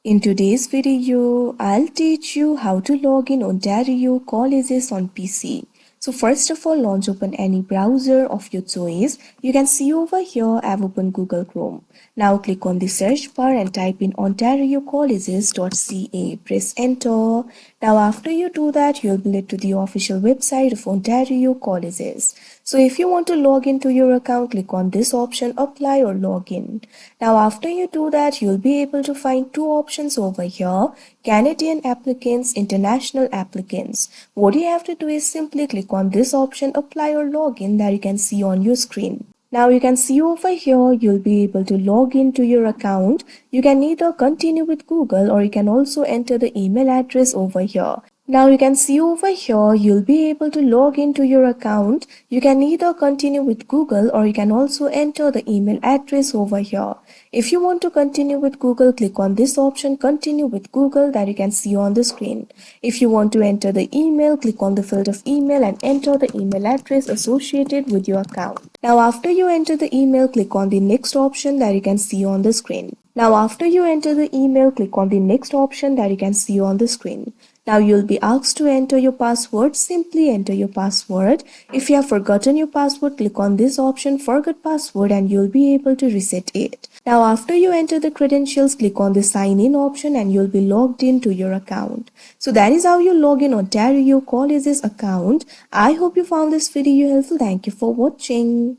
In today's video, I'll teach you how to log in Ontario colleges on PC. So first of all, launch open any browser of your choice. You can see over here I've opened Google Chrome. Now click on the search bar and type in ontariocolleges.ca. Press enter. Now after you do that, you'll be led to the official website of Ontario Colleges. So if you want to log into your account, click on this option, apply or login. Now after you do that, you'll be able to find two options over here, Canadian applicants, international applicants. What you have to do is simply click on this option, apply or login, that you can see on your screen. Now you can see over here, you'll be able to log into your account. You can either continue with Google or you can also enter the email address over here. Now you can see over here, you'll be able to log into your account. You can either continue with Google or you can also enter the email address over here. If you want to continue with Google, click on this option, continue with Google, that you can see on the screen. If you want to enter the email, click on the field of email and enter the email address associated with your account. Now after you enter the email, click on the next option that you can see on the screen. Now after you enter the email, click on the next option that you can see on the screen. Now you'll be asked to enter your password. Simply enter your password. If you have forgotten your password, click on this option, forget password, and you'll be able to reset it. Now after you enter the credentials, click on the sign in option and you'll be logged into your account. So that is how you log in Ontario College's account. I hope you found this video helpful. Thank you for watching.